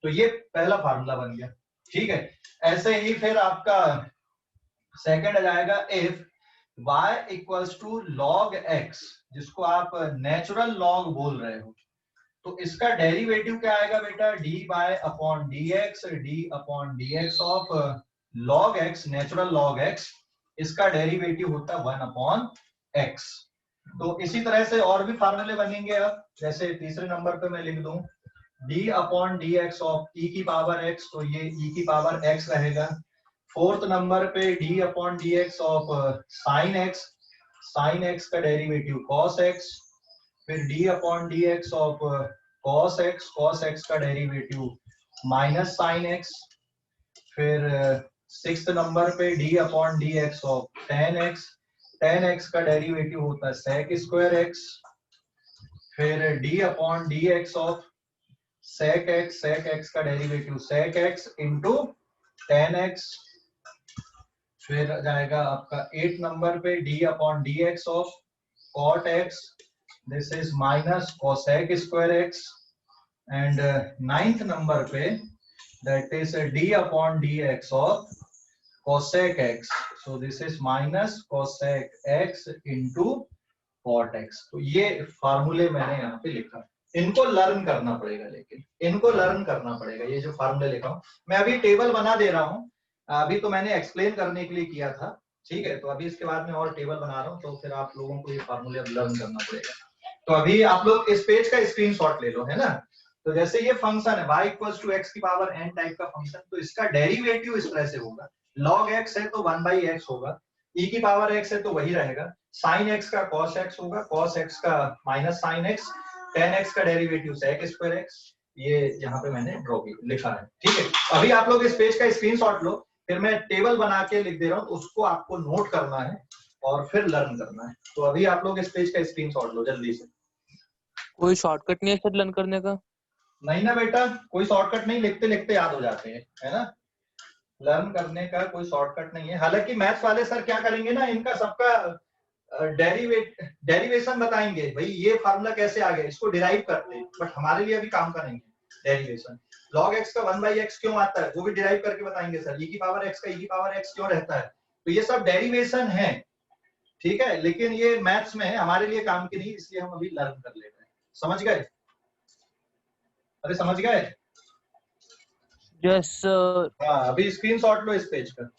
तो ये पहला फार्मूला बन गया, ठीक है। ऐसे ही फिर आपका सेकंड आ जाएगा, if y equals to log x, जिसको आप नेचुरल लॉग बोल रहे हो, तो इसका डेरिवेटिव क्या आएगा बेटा, dy upon D x of log x, natural log x, इसका डेरिवेटिव होता है 1 अपॉन x। तो इसी तरह से और भी फार्मूले बनेंगे। अब जैसे तीसरे नंबर पे मैं लिख दूं d upon D x of e की पावर x, तो ये e की पावर x रहेगा। फोर्थ नंबर पे d upon D x of sine x का डेरिवेटिव cos x, फिर d upon D x of cos x का डेरिवेटिव माइनस साइन x, फिर सिक्स्थ नंबर पे d upon D x of tan x का derivative होता है sec square x, फिर d upon D x of sec x का derivative sec x into tan x, फिर जाएगा आपका 8 नंबर पे d upon D x of cot x, this is minus cosec square x, and 9th number पे that is d upon D x of cosec x, so this is minus cosec x into cot x। तो ये फार्मूले मैंने यहाँ पे लिखा, इनको learn करना पड़ेगा, लेकिन इनको लर्न करना पड़ेगा। ये जो फार्मूले लिखा हूं मैं, अभी टेबल बना दे रहा हूँ, अभी तो मैंने एक्सप्लेन करने के लिए किया था, ठीक है। तो अभी इसके बाद में और टेबल बना रहा हूँ, तो फिर आप लोगों को ये फार्मूले अब लर्न करना पड़ेगा। तो अभी आप लोग इस पेज का स्क्रीनशॉट ले लो, है ना। तो जैसे ये फंक्शन है y इक्वल्स टू x की पावर n टाइप का फंक्शन, तो इसका डेरिवेटिव इस तरह से होगा, log x है तो 1/x होगा, e की पावर x है तो वही रहेगा, sin x का cos x होगा, cos x का minus sin x, tan x का डेरिवेटिव sec स्क्वायर x, ये यहाँ पे मैंने ड्रॉ लिखा है, ठीक है। अभी आप लोग इस पेज का स्क्रीनशॉट लो, फिर मैं टेबल बना के लिख दे रहा हूँ, उसको आपको नोट करना है और फिर लर्न करना है। तो अभी आप लोग इस पेज का स्क्रीनशॉट लो जल्दी से। कोई शॉर्टकट नहीं है सर लर्न करने का? नहीं ना बेटा, कोई शॉर्टकट नहीं, लिखते लिखते याद हो जाते हैं, है ना। लर्न करने का कोई शॉर्टकट नहीं है। हालांकि मैथ्स वाले सर क्या करेंगे ना, इनका सबका डेरिवेशन बताएंगे, भाई ये फार्मूला कैसे आ गया, इसको डिराइव करते हैं, बट हमारे लिए अभी काम करेंगे डेरिवेशन। log x का 1/x क्यों आता है वो भी डिराइव करके बताएंगे सर, e की पावर x का e की पावर x क्यों रहता है, तो ये सब डेरिवेशन है, ठीक है। लेकिन ये मैथ्स में है, हमारे लिए काम की नहीं, इसलिए हम अभी लर्न कर ले रहे हैं। समझ गए? अरे समझ गए? Yes sir. हाँ, अभी स्क्रीनशॉट लो इस पेज का,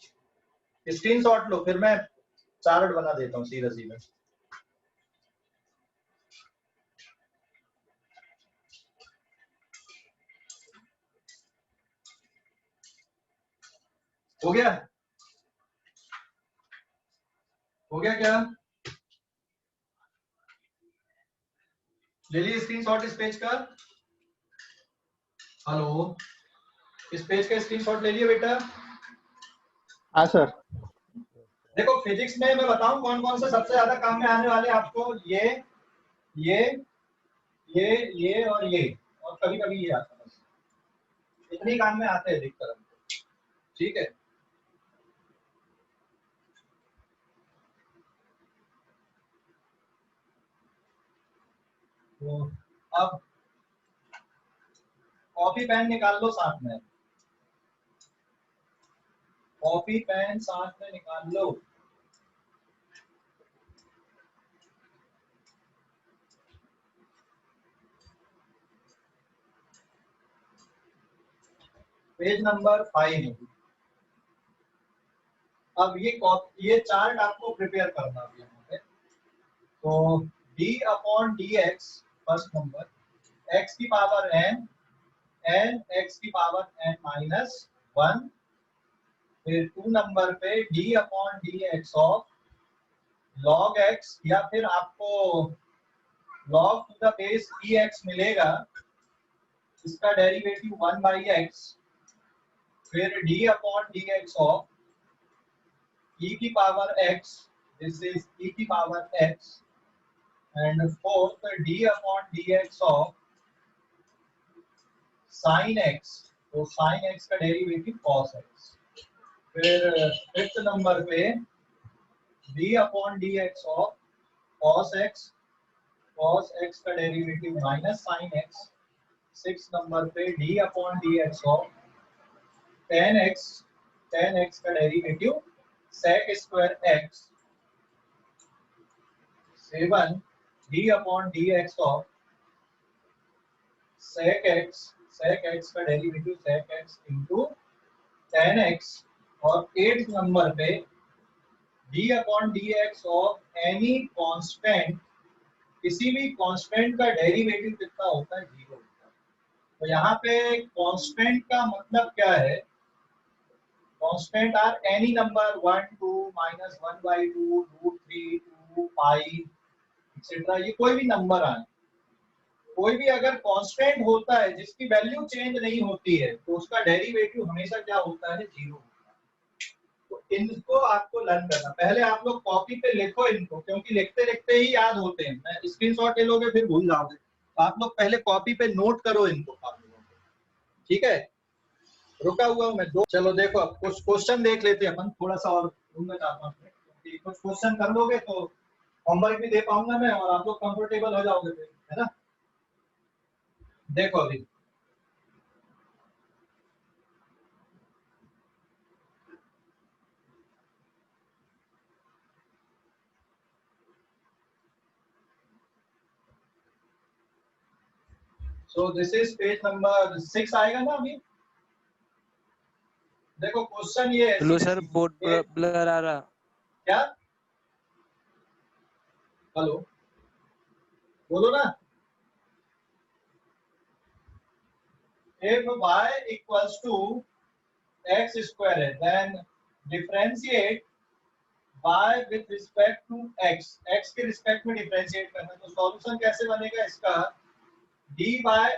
स्क्रीनशॉट लो, फिर मैं चार्ट बना देता हूँ सीधा सीधा। हो गया? हो गया क्या? ले लिए स्क्रीनशॉट इस पेज का? हेलो, इस पेज का स्क्रीनशॉट ले लिए बेटा? हाँ सर। देखो फिजिक्स में मैं बताऊं कौन कौन से सबसे ज्यादा काम में आने वाले आपको, ये और ये और कभी कभी ये आता है, बस इतने काम में आते हैं अधिकतर। ठीक है, तो अब कॉपी पेन निकाल लो साथ में, कॉपी पेन साथ में निकाल लो। Page number 5। अब ये चार्ट आपको प्रिपेयर करना है यहाँ पे। तो d upon dx first number, x की पावर n x की पावर n माइनस 1, फिर 2 नंबर पे d upon dx of log x, या फिर आपको log to the base ex मिलेगा, इसका डेरिवेटिव 1 बाई x, फिर d upon dx of e की power x, this is e की power x, and fourth d upon dx of sin x, तो sin x का डेरिवेटिव cos x, फिर fifth number पे d upon dx of cos x का derivative minus sin x, six number पे d upon dx of tan x का derivative sec square x, 7 d upon dx of sec x का derivative sec x into tan x, और 8 number पे d upon dx of any constant, किसी भी constant का derivative कितना होता है? 0 होता है। तो यहाँ पे कांस्टेंट का मतलब क्या है? Constant are any number 1 2 minus 1 by 2 root 3 2 pi etcetera, ये कोई भी नंबर आए, कोई भी अगर कांस्टेंट होता है जिसकी वैल्यू चेंज नहीं होती है, तो उसका डेरिवेटिव हमेशा क्या होता है? 0 होता है। तो इनको आपको लर्न करना, पहले आप लोग कॉपी पे लिखो इनको, क्योंकि लिखते लिखते ही याद होते हैं। मैं स्क्रीनशॉट ले लोगे फिर भूल जाओगे, तो आप लोग पहले कॉपी पे नोट करो इनको आप लोगों को। ठीक है, रुका हुआ हूं मैं दो। चलो देखो अब कुछ क्वेश्चन देख लेते हैं अपन, थोड़ा सा और दूंगा 4-5 मिनट, क्योंकि कुछ क्वेश्चन कर लोगे तो होमवर्क भी दे पाऊंगा मैं और आप लोग कंफर्टेबल हो जाओगे फिर, है ना? देखो अभी so this is page number 6 आएगा ना अभी। देखो क्वेश्चन ये है, हेलो सर, बोर्ड ब्लर आ रहा। क्या? हेलो, बोलो ना। if y equals to x square है, then differentiate y with respect to x, x के रिस्पेक्ट में डिफरेंशिएट करना। तो सॉल्यूशन कैसे बनेगा इसका? dy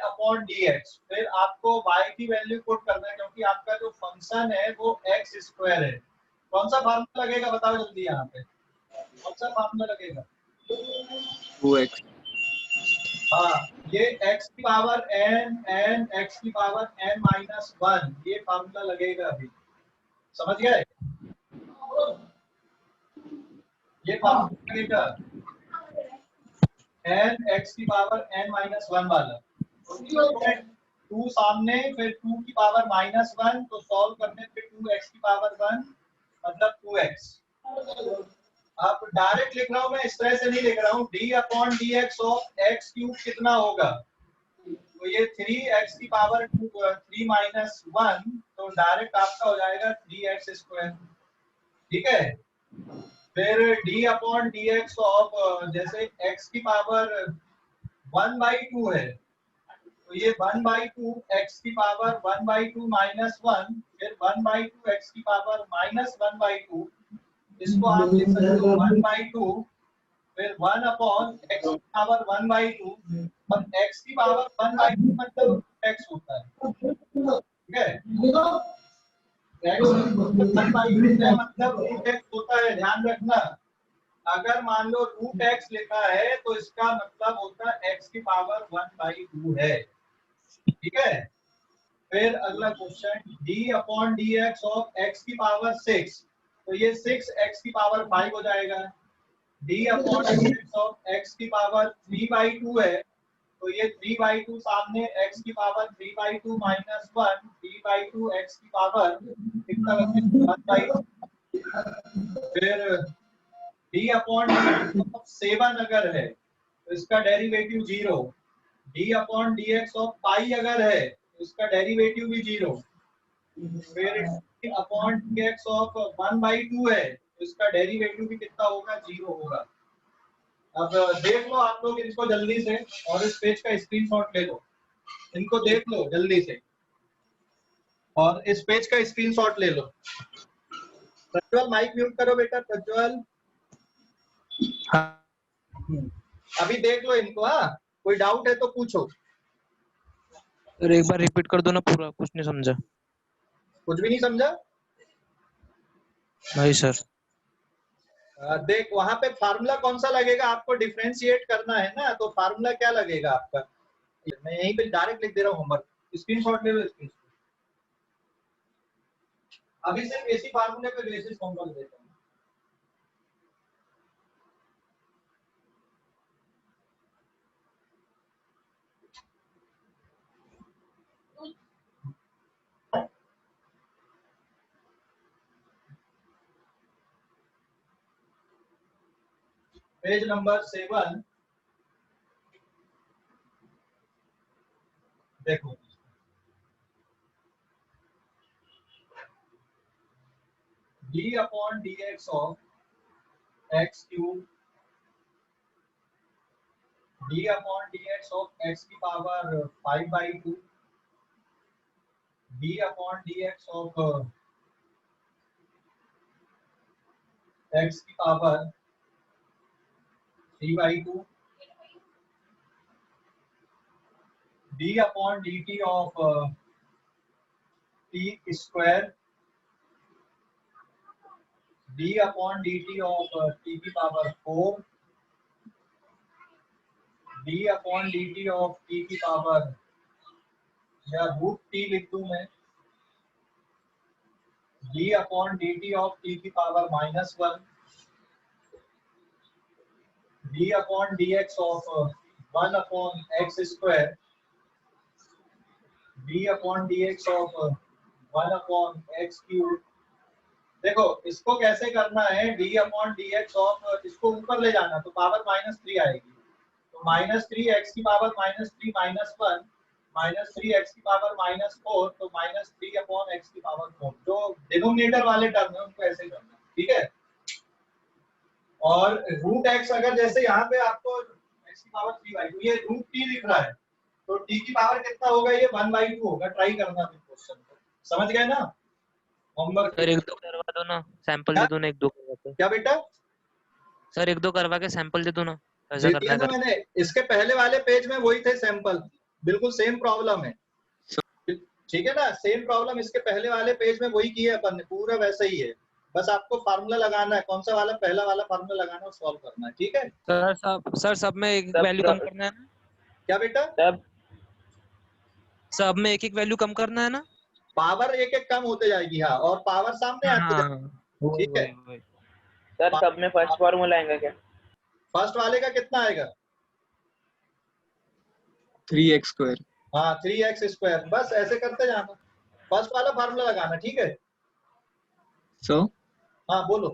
अपॉन dx, फिर आपको y की वैल्यू पुट करना है, क्योंकि आपका जो फंक्शन है वो x स्क्वायर है। कौन सा फार्मूला लगेगा बताओ जल्दी, यहाँ पे कौन सा फार्मूला लगेगा? 2x। हाँ, ये x की पावर n x की पावर n माइनस 1, ये फार्मूला लगेगा अभी, समझ गए? ये फार्मूला लगेगा n x की पावर n माइनस 1 वाला, 2 सामने फिर 2 की पावर माइनस 1, तो सॉल्व करने पे 2x की पावर 1 मतलब 2x। अब डायरेक्ट लिख रहा हूं मैं, इस तरह से नहीं लिख रहा हूं। d upon dx of x cube कितना होगा? तो ये 3x की पावर 3 माइनस 1, तो डायरेक्ट आपका हो जाएगा 3x स्क्वायर। ठीक है, फिर d अपॉन dx ऑफ जैसे x की पावर 1/2 है, तो ये 1/2 x की पावर 1/2 माइनस 1, फिर 1/2 x की पावर माइनस 1/2, इसको आप लिख सकते हो 1/2, फिर 1 अपॉन x की पावर 1/2, और x की पावर 1/2 मतलब x होता है, ठीक है। x 1/2 है मतलब रूट x होता है, ध्यान रखना। अगर मान लो रूट x लिखा है तो इसका मतलब होता है x की पावर 1/2 है, ठीक है। फिर अगला question d upon dx of x की पावर 6, तो ये 6x की पावर 5 हो जाएगा। d upon dx of x की पावर 3/2 है, तो ये 3/2 सामने x की पावर 3/2 माइनस 1, 3/2 x की पावर कितना बचेगा 1/2। फिर d अपॉन dx ऑफ 7 अगर है तो इसका derivative 0, d upon dx of pi अगर है तो इसका डेरिवेटिव भी 0, फिर d अपॉन dx ऑफ 1/2 है तो इसका डेरिवेटिव भी कितना होगा, 0 होगा। अब देख लो आप लोग इनको जल्दी से, और इस पेज का स्क्रीनशॉट ले लो, इनको देख लो जल्दी से, और इस पेज का स्क्रीनशॉट ले लो। प्रज्वल माइक म्यूट करो बेटा, प्रज्वल। हाँ अभी देख लो इनको, हाँ कोई डाउट है तो पूछो। सर एक बार रिपीट कर दो ना पूरा, कुछ नहीं समझा। कुछ भी नहीं समझा? नहीं सर। देख वहां पे फार्मूला कौन सा लगेगा, आपको डिफरेंशिएट करना है ना, तो फार्मूला क्या लगेगा आपका, मैं यहीं पे डायरेक्ट लिख दे रहा हूँ होमवर्क, स्क्रीनशॉट ले लो। अभी सिर्फ इसी फार्मूले पे बेसिस होमवर्क देता हूँ। पेज नंबर 7 देखो, d upon dx of x cube, d upon dx of x की power 5/2, d upon dx of x की power 3/2, d upon dt of t square, d upon dt of t की power 4, d upon dt of t की power, या root t लिख दूं मैं, d upon dt of t की power -1, d upon dx of 1 upon x square, d upon dx of 1 upon x cube. देखो इसको कैसे करना है, d अपॉन dx ऑफ, इसको ऊपर ले जाना तो पावर -3 आएगी, तो -3 x की पावर -3 -1 -3 x की पावर -4, तो -3 अपॉन x की पावर 4, जो डिनोमिनेटर वाले टर्म है उनको ऐसे करना, ठीक है। और रूट x अगर जैसे यहाँ पे आपको x की पावर 3/2, ये रूट t लिख रहा है, तो t की पावर कितना होगा, ये 1/2 होगा। ट्राई करना फिर क्वेश्चन को, समझ गए ना होमवर्क। सर एक दो करवा दो ना, सैंपल दे दो ना, एक दो करवा के। क्या बेटा? सर एक दो करवा के सैंपल दे दो ना, ऐसा दे करना दिया है ना कर। मैंने, इसके पहले वाले पेज में वही थे सैंपल, बिल्कुल सेम प्रॉब्लम है, ठीक है ना, सेम प्रॉब्लम इसके पहले वाले पेज में वही किया अपन ने, पूरा वैसा ही है, बस आपको फार्मूला लगाना है, कौन सा वाला, पहला वाला फार्मूला लगाना और सॉल्व करना है, ठीक है। सर सब में एक वैल्यू कम करना है ना? क्या बेटा? सब में एक एक वैल्यू कम करना है ना? पावर एक एक कम होते जाएगी, हाँ, और पावर सामने आते जाएगी, ठीक है। सर सब में फर्स्ट फॉर्मूला आएगा क्या? फर्स्ट वाले का कितना आएगा? 3x square. हाँ 3x स्क्वायर, बस ऐसे करते जाना, फर्स्ट वाला फार्मूला लगाना, ठीक है। सो हाँ बोलो।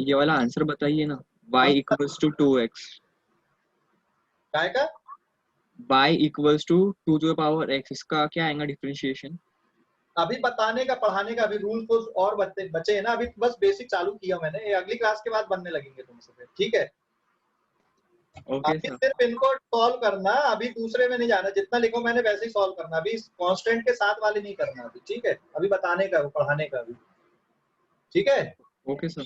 ये वाला आंसर बताइए ना, y इक्वल्स टू 2x, काय का? y equals to 2 to the power x, इसका क्या आएगा डिफरेंशिएशन? अभी बताने का, पढ़ाने का, अभी रूल तो और बचे हैं ना, अभी बस बेसिक चालू किया मैंने, ये अगली क्लास के बाद बनने लगेंगे तुमसे फिर, ठीक है। ओके अभी सर। सिर्फ इनको सॉल्व करना, अभी दूसरे में नहीं जाना, जितना लिखो मैंने वैसे ही सॉल्व करना, अभी कांस्टेंट के साथ वाले नहीं करना अभी, ठीक है। अभी बताने का, पढ़ाने का अभी, ठीक है। Okay sir.